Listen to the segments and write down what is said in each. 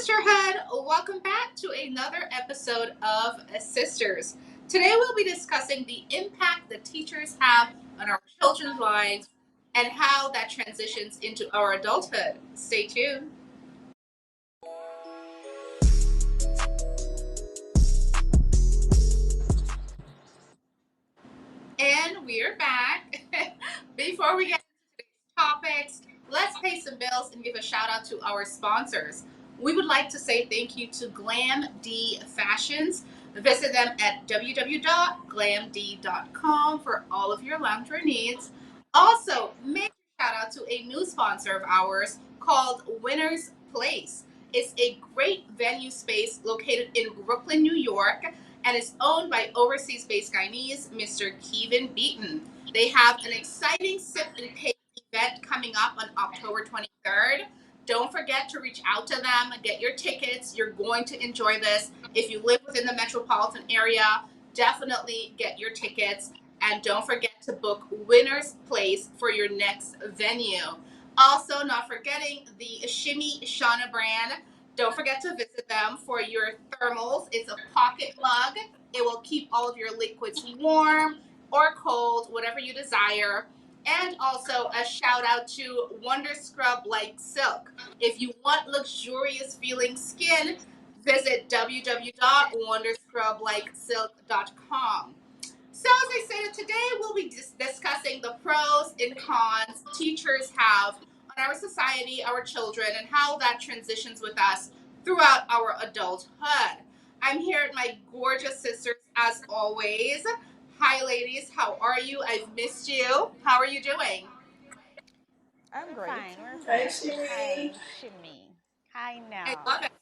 Sisterhood, welcome back to another episode of Sisters. Today we'll be discussing the impact that teachers have on our children's lives and how that transitions into our adulthood. Stay tuned. And we're back. Before we get into today's topics, let's pay some bills and give a shout out to our sponsors. We would like to say thank you to Glam D Fashions. Visit them at www.glamd.com for all of your loungewear needs. Also, major shout out to a new sponsor of ours called Winners Place. It's a great venue space located in Brooklyn, New York, and is owned by overseas based Guyanese Mr. Kevin Beaton. They have an exciting sip and cake event coming up on October 23rd. Don't forget to reach out to them, get your tickets. You're going to enjoy this. If you live within the metropolitan area, definitely get your tickets. And don't forget to book Winner's Place for your next venue. Also, not forgetting the Shimmy Shauna brand. Don't forget to visit them for your thermals. It's a pocket mug. It will keep all of your liquids warm or cold, whatever you desire. And also a shout out to Wonder Scrub Like Silk. If you want luxurious feeling skin, visit www.wonderscrublikesilk.com. So, as I stated, today we'll be discussing the pros and cons teachers have on our society, our children, and how that transitions with us throughout our adulthood. I'm here at my gorgeous sisters as always. Hi, ladies. How are you? I've missed you. How are you doing? I'm great. We're Hi, fine. Shimmy. Hi, Shimmy. Hi, I now. love it.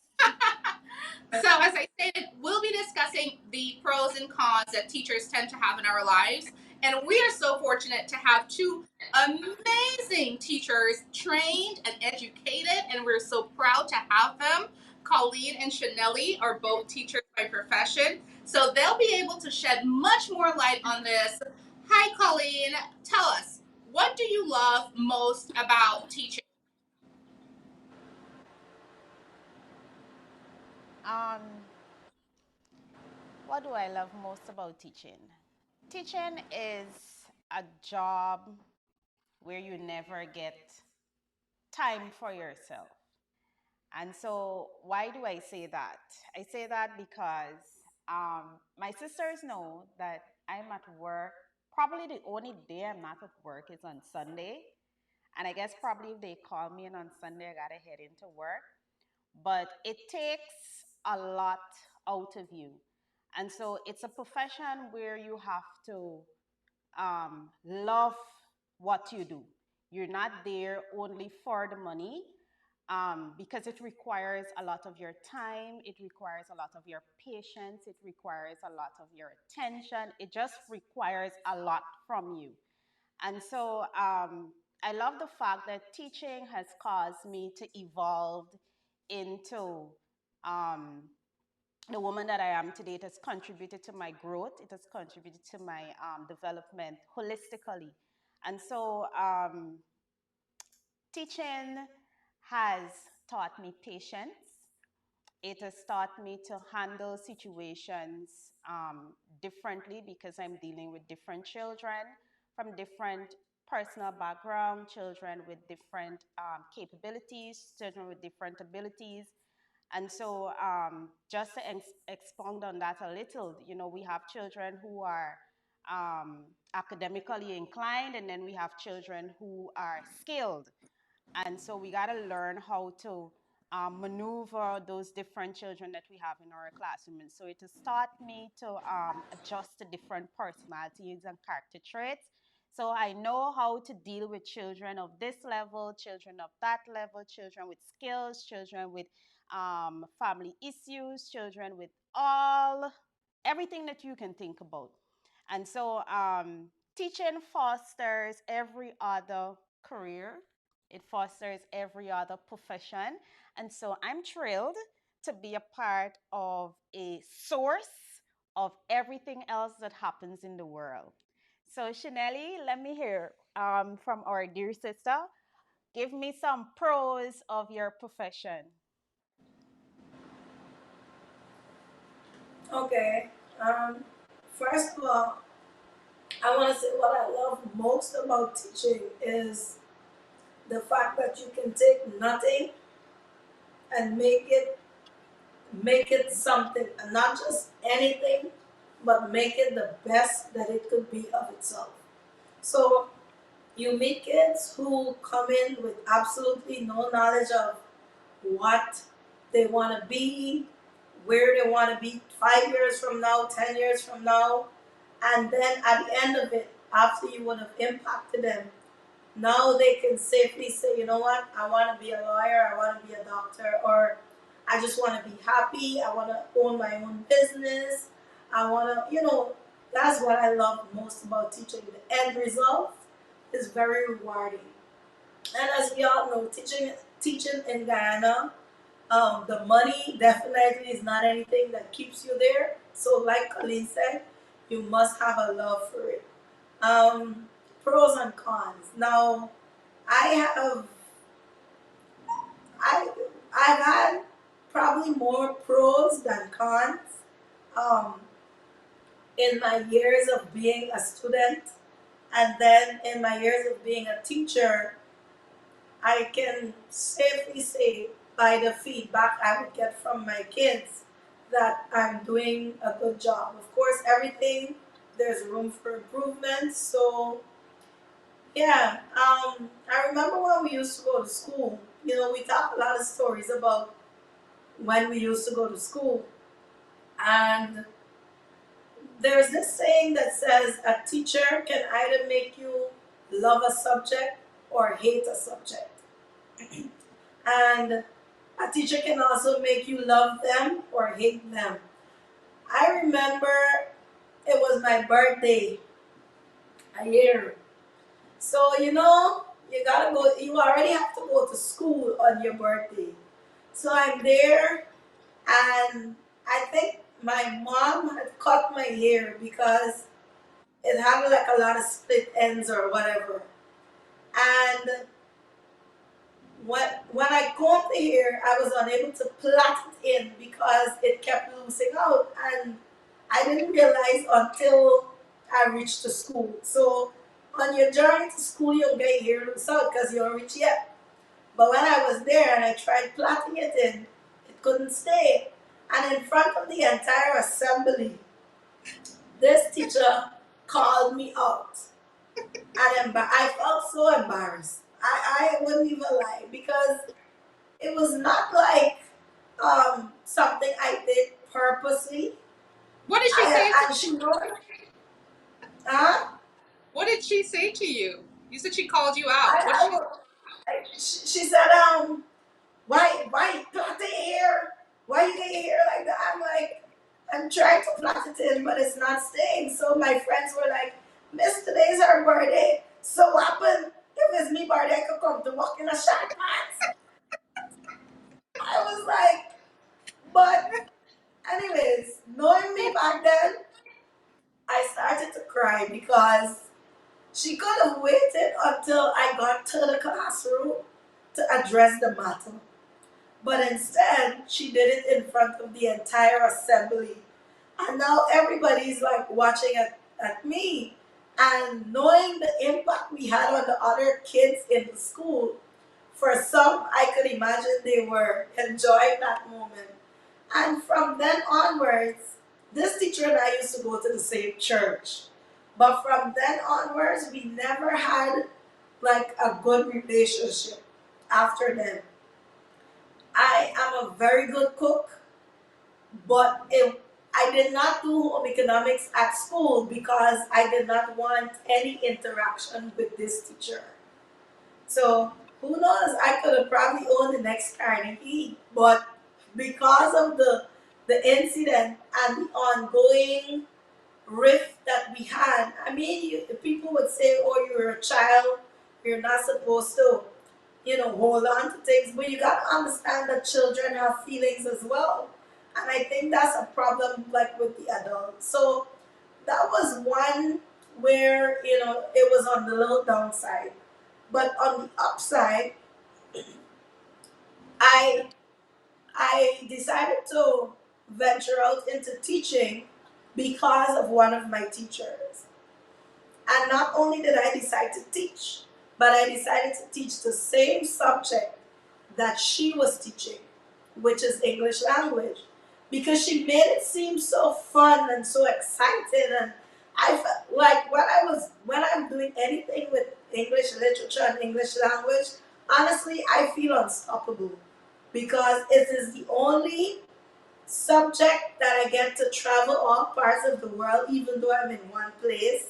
So, as I stated, we'll be discussing the pros and cons that teachers tend to have in our lives. And we are so fortunate to have two amazing teachers, trained and educated, and we're so proud to have them. Colleen and Chanelli are both teachers by profession, so they'll be able to shed much more light on this. Hi, Colleen. Tell us, what do you love most about teaching? Um, what do I love most about teaching? Teaching is a job where you never get time for yourself. And so, why do I say that? I say that because my sisters know that I'm at work. Probably the only day I'm not at work is on Sunday. And I guess probably if they call me in on Sunday, I gotta head into work. But it takes a lot out of you. And so it's a profession where you have to love what you do. You're not there only for the money, because it requires a lot of your time, it requires a lot of your patience, it requires a lot of your attention, it just requires a lot from you. And so I love the fact that teaching has caused me to evolve into um, the woman that I am today. It has contributed to my growth, it has contributed to my development holistically. And so teaching has taught me patience. It has taught me to handle situations differently because I'm dealing with different children from different personal background, children with different capabilities, children with different abilities. And so, just to expound on that a little, you know, we have children who are academically inclined, and then we have children who are skilled. And so we got to learn how to maneuver those different children that we have in our classroom. And so it has taught me to adjust to different personalities and character traits. So I know how to deal with children of this level, children of that level, children with skills, children with family issues, children with everything that you can think about. And so teaching fosters every other career, it fosters every other profession. And so I'm thrilled to be a part of a source of everything else that happens in the world. So, Chanelli, let me hear from our dear sister. Give me some pros of your profession. Okay. Um, First of all, I want to say what I love most about teaching is the fact that you can take nothing and make it something, and not just anything, but make it the best that it could be of itself. So you meet kids who come in with absolutely no knowledge of what they want to be, where they want to be 5 years from now, 10 years from now. And then at the end of it, after you would have impacted them, now they can safely say, you know what, I want to be a lawyer, I want to be a doctor, or I just want to be happy, I want to own my own business, I want to, that's what I love most about teaching. The end result is very rewarding. And as we all know, teaching in Guyana, the money definitely is not anything that keeps you there. So, like Colleen said, you must have a love for it. Um, Pros and cons. Now, I have I I've had probably more pros than cons. Um, in my years of being a student, and then in my years of being a teacher, I can safely say by the feedback I would get from my kids that I'm doing a good job. Of course, everything there's room for improvement. So yeah, I remember when we used to go to school. We talk a lot of stories about when we used to go to school, and there's this saying that says a teacher can either make you love a subject or hate a subject, and a teacher can also make you love them or hate them. I remember it was my birthday a year. So, you gotta go, you already have to go to school on your birthday. So I'm there, and I think my mom had cut my hair because it had like a lot of split ends or whatever. And when I combed the hair, I was unable to plait it in because it kept losing out, and I didn't realize until I reached the school. So on your journey to school, you'll get your hair loose out because you don't reach yet. But when I was there and I tried plaiting it in, it couldn't stay. And in front of the entire assembly, this teacher called me out, and I felt so embarrassed. I wouldn't even lie because it was not like something I did purposely. What did she say to And she know, huh? What did she say to you? You said she called you out. What did I, she? she said, why plait the hair? Why you get your hair like that? I'm like, I'm trying to plait it in, but it's not staying. So my friends were like, Miss, today's her birthday. So what happened? If it's me birthday, I could come to walk in a short pants. I was like, but anyways, knowing me back then, I started to cry because she could have waited until I got to the classroom to address the matter. But instead, she did it in front of the entire assembly. And now everybody's like watching at me. And knowing the impact we had on the other kids in the school, for some, I could imagine they were enjoying that moment. And from then onwards, this teacher and I used to go to the same church. But from then onwards, we never had like a good relationship after then. I am a very good cook, but I did not do home economics at school because I did not want any interaction with this teacher. So who knows? I could have probably owned the next Carnegie, but because of the incident and the ongoing rift that we had, I mean, people would say, "Oh, you're a child. You're not supposed to, hold on to things." But you got to understand that children have feelings as well, and I think that's a problem, like with the adults. So that was one where it was on the little downside. But on the upside, I I decided to venture out into teaching because of one of my teachers. And not only did I decide to teach, but I decided to teach the same subject that she was teaching, which is English language, because she made it seem so fun and so exciting. And I felt like when I'm doing anything with English literature and English language, honestly, I feel unstoppable because it is the only subject that I get to travel all parts of the world, even though I'm in one place.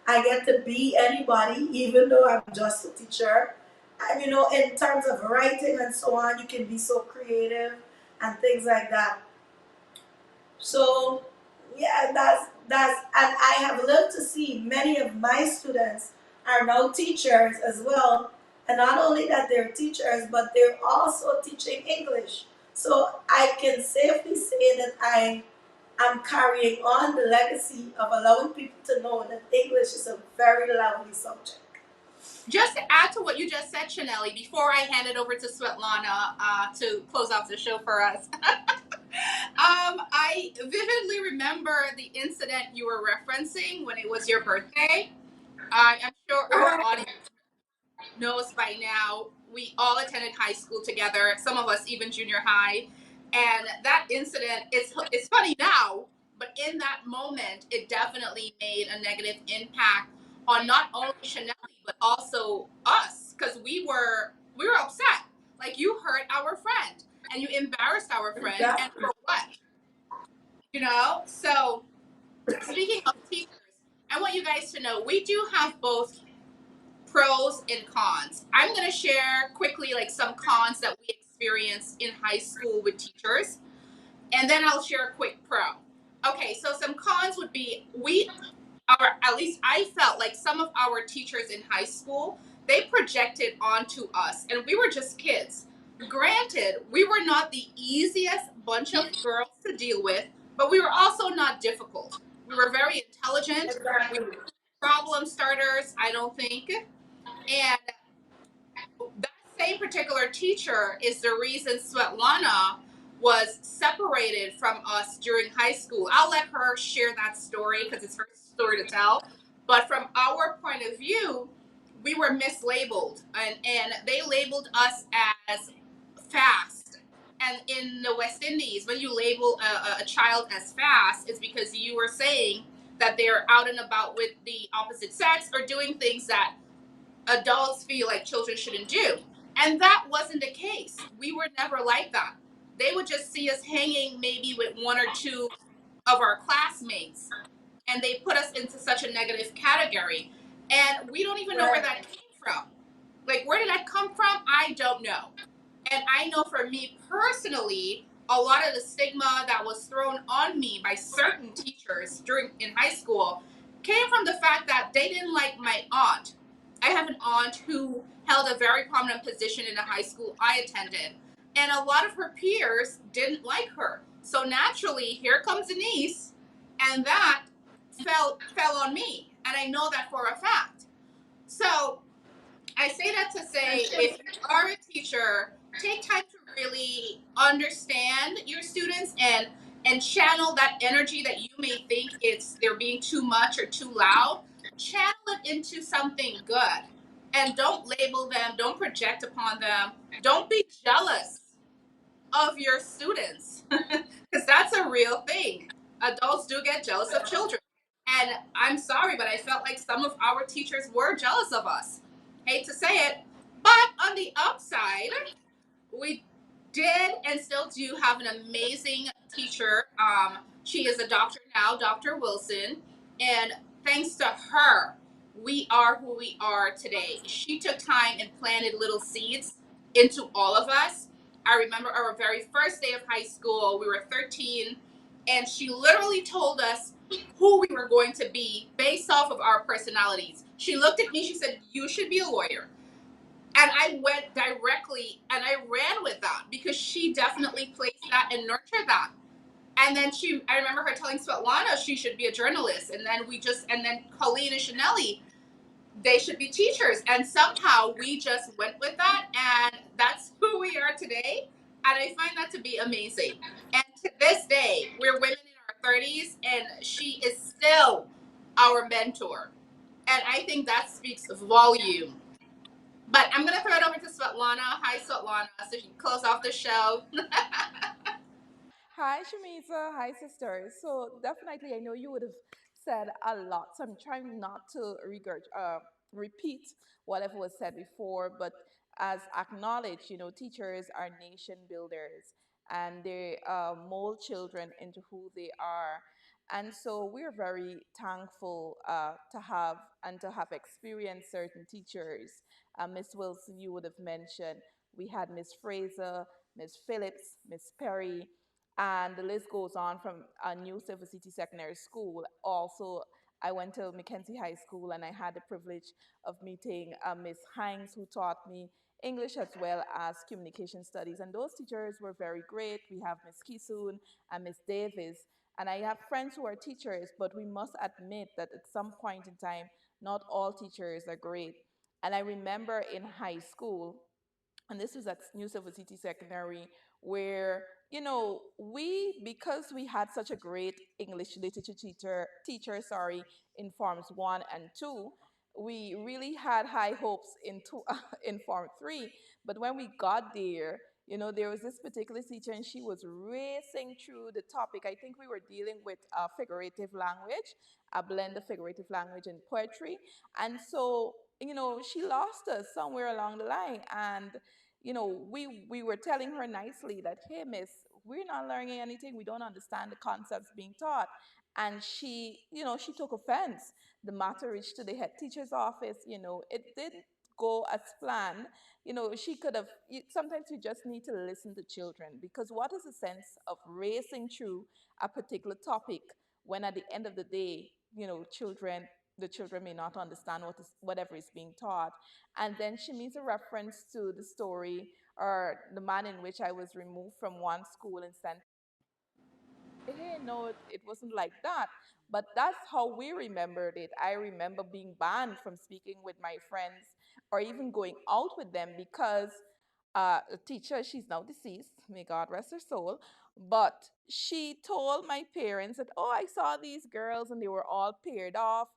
I get to be anybody, even though I'm just a teacher. And in terms of writing and so on, you can be so creative and things like that. So yeah, that's and I have lived to see many of my students are now teachers as well. And not only that they're teachers, but they're also teaching English. So I can safely say that I am carrying on the legacy of allowing people to know that English is a very lovely subject. Just to add to what you just said, Chanelli, before I hand it over to Svetlana to close out the show for us, I vividly remember the incident you were referencing when it was your birthday. I am sure our Right. audience knows by now, we all attended high school together, some of us even junior high. And that incident it's funny now, but in that moment, it definitely made a negative impact on not only Chanel, but also us, because we were upset. Like, you hurt our friend and you embarrassed our friend, and Exactly. for what? So speaking of teachers, I want you guys to know we do have both pros and cons. I'm going to share quickly like some cons that we experienced in high school with teachers, and then I'll share a quick pro. Okay, so some cons would be at least I felt like some of our teachers in high school, they projected onto us, and we were just kids. Granted, we were not the easiest bunch of girls to deal with, but we were also not difficult. We were very intelligent. We Exactly. were problem starters, I don't think. And that same particular teacher is the reason Svetlana was separated from us during high school. I'll let her share that story because it's her story to tell. But from our point of view, we were mislabeled, and they labeled us as fast. And in the West Indies, when you label a child as fast, it's because you were saying that they're out and about with the opposite sex or doing things that adults feel like children shouldn't do. And that wasn't the case. We were never like that. They would just see us hanging maybe with one or two of our classmates, and they put us into such a negative category. And we don't even know where Right. that came from. Like, where did that come from? I don't know. And I know for me personally, a lot of the stigma that was thrown on me by certain teachers during in high school came from the fact that they didn't like my aunt. I have an aunt who held a very prominent position in the high school I attended, and a lot of her peers didn't like her. So naturally, here comes a niece, and that fell on me, and I know that for a fact. So I say that to And say, Shan- if you are a teacher, take time to really understand your students and channel that energy that you may think it's they're being too much or too loud. Channel it into something good, and don't label them. Don't project upon them. Don't be jealous of your students because that's a real thing. Adults do get jealous of children. And I'm sorry, but I felt like some of our teachers were jealous of us. Hate to say it. But on the upside, we did and still do have an amazing teacher. She is a doctor now, Dr. Wilson. And thanks to her, we are who we are today. She took time and planted little seeds into all of us. I remember our very first day of high school, we were 13, and she literally told us who we were going to be based off of our personalities. She looked at me, she said, "You should be a lawyer." And I went directly and I ran with that because she definitely placed that and nurtured that. And then I remember her telling Svetlana she should be a journalist. And then Colleen and Chanelli, they should be teachers. And somehow we just went with that. And that's who we are today. And I find that to be amazing. And This day, we're women in our 30s, and she is still our mentor. And I think that speaks volume. But I'm going to throw it over to Svetlana. Hi, Svetlana, so she can close off the show. Hi, Shamisa. Hi, sisters. So definitely, I know you would have said a lot. So I'm trying not to repeat whatever was said before, but as acknowledged, teachers are nation builders and they mold children into who they are. And so we're very thankful to have and to have experienced certain teachers. Miss Wilson, you would have mentioned. We had Miss Fraser, Miss Phillips, Miss Perry, and the list goes on from New Silver City Secondary School. Also, I went to Mackenzie High School and I had the privilege of meeting Miss Hanks, who taught me English as well as communication studies. And those teachers were very great. We have Miss Kisoon and Miss Davis. And I have friends who are teachers, but we must admit that at some point in time, not all teachers are great. And I remember in high school, and this was at New Silver City Secondary, where we, because we had such a great English literature teacher, in forms 1 and 2, we really had high hopes in in form 3. But when we got there, there was this particular teacher, and she was racing through the topic. I think we were dealing with figurative language, a blend of figurative language and poetry, and so she lost us somewhere along the line. And we were telling her nicely that, hey, miss, we're not learning anything. We don't understand the concepts being taught. And she took offense. The matter reached to the head teacher's office. It didn't go as planned. She could have, sometimes you just need to listen to children, because what is the sense of racing through a particular topic when at the end of the day, the children may not understand whatever is being taught. And then she makes a reference to the story or the man in which I was removed from one school and sent. Hey, no, it wasn't like that. But that's how we remembered it. I remember being banned from speaking with my friends or even going out with them because a teacher, she's now deceased, may God rest her soul, but she told my parents that, oh, I saw these girls and they were all paired off.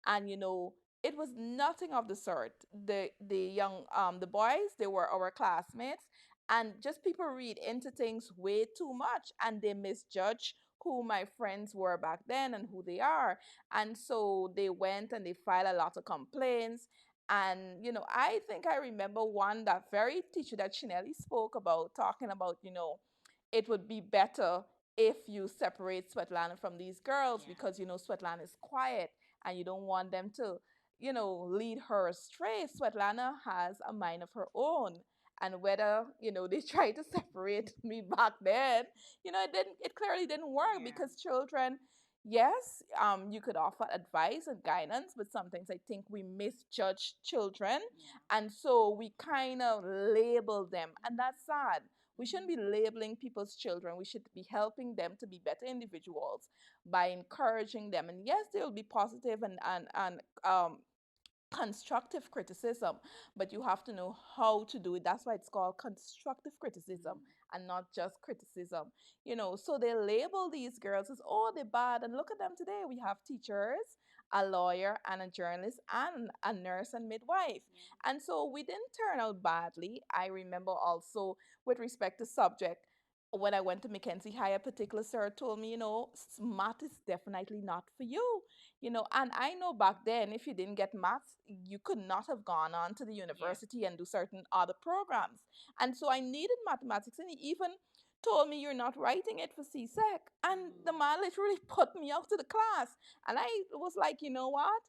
And, it was nothing of the sort. The boys, they were our classmates, and just people read into things way too much and they misjudge who my friends were back then and who they are. And so they went and they filed a lot of complaints. And I think I remember one, that very teacher that Chinelli spoke about, talking about, it would be better if you separate Svetlana from these girls, because Svetlana is quiet and you don't want them to lead her astray. Svetlana has a mind of her own. And whether they tried to separate me back then, it clearly didn't work, because children, yes, you could offer advice and guidance, but sometimes I think we misjudge children. And so we kind of label them, and that's sad. We shouldn't be labeling people's children. We should be helping them to be better individuals by encouraging them. And yes, there will be positive and constructive criticism, but you have to know how to do it. That's why it's called constructive criticism and not just criticism. So they label these girls as, oh, they're bad, and look at them today. We have teachers, a lawyer, and a journalist, and a nurse and midwife. And so we didn't turn out badly. I remember also, with respect to subject, when I went to Mackenzie High, a particular sir told me, math is definitely not for you. And I know back then, if you didn't get maths, you could not have gone on to the university and do certain other programs. And so I needed mathematics, and he even told me, you're not writing it for CSEC. And the man literally put me out of the class. And I was like, you know what?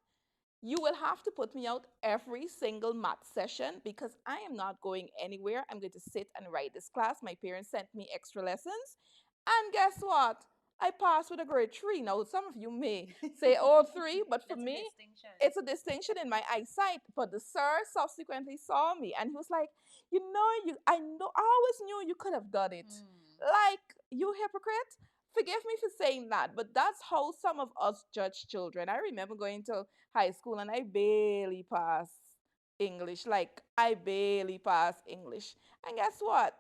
You will have to put me out every single math session, because I am not going anywhere. I'm going to sit and write this class. My parents sent me extra lessons. And guess what? I passed with a grade 3. Now, some of you may say, oh, 3, but for me, it's a distinction in my eyesight. But the sir subsequently saw me and he was like, I know, I always knew you could have done it. Like, you hypocrite. Forgive me for saying that, but that's how some of us judge children. I remember going to high school and I barely passed English. Like, I barely passed English. And guess what?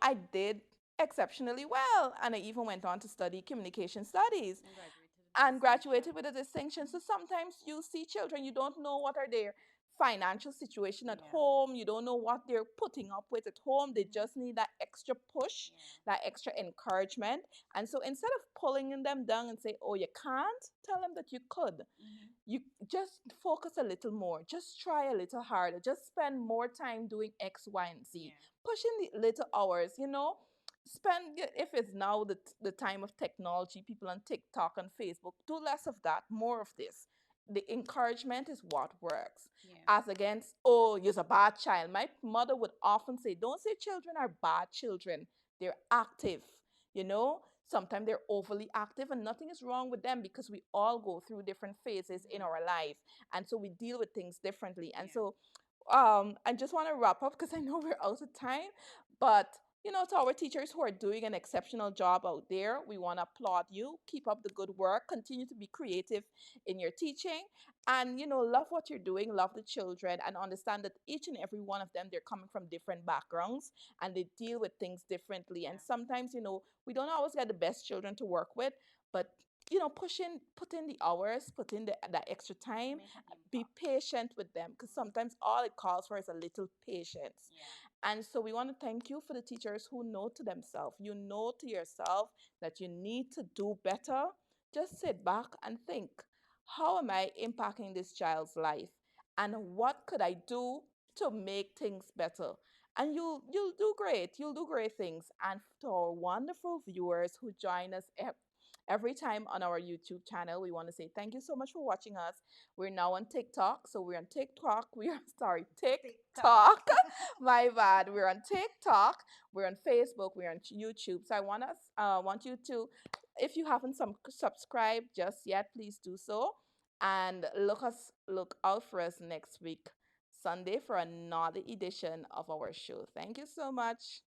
I did exceptionally well. And I even went on to study communication studies And graduated with and distinction. graduated with a distinction. So sometimes you see children, you don't know what are their financial situation at Yeah. home. You don't know what they're putting up with at home. They Mhm. just need that extra push, Yeah. that extra encouragement. And so instead of pulling them down and say, "Oh, you can't," tell them that you could. Mhm. You just focus a little more, just try a little harder, just spend more time doing X, Y, and Z, Yeah. push in the little hours, spend, if it's now the time of technology, people on TikTok and Facebook, do less of that, more of this. The encouragement is what works, Yeah. as against, "Oh, you're a bad child." My mother would often say, "Don't say children are bad children, they're active." Sometimes they're overly active, and nothing is wrong with them, because we all go through different phases in Mhm. our life, and so we deal with things differently. And Yeah. so I just want to wrap up because I know we're out of time. But to our teachers who are doing an exceptional job out there, we want to applaud you. Keep up the good work. Continue to be creative in your teaching, and love what you're doing. Love the children, and understand that each and every one of them, they're coming from different backgrounds, and they deal with things differently. And Yeah. sometimes, we don't always get the best children to work with, but put in the hours, put in that extra time, Make an be impact. patient with them, because Mhm. sometimes all it calls for is a little patience. Yeah. And so we want to thank you for the teachers who know to themselves. You know to yourself that you need to do better. Just sit back and think, how am I impacting this child's life? And what could I do to make things better? And you'll do great. You'll do great things. And to our wonderful viewers who join us every time on our YouTube channel, we want to say thank you so much for watching us. We're now on TikTok. So we're on TikTok. We are sorry, TikTok. TikTok. My bad. We're on TikTok. We're on Facebook. We're on YouTube. So I want you to, if you haven't subscribed just yet, please do so. And look out for us next week, Sunday, for another edition of our show. Thank you so much.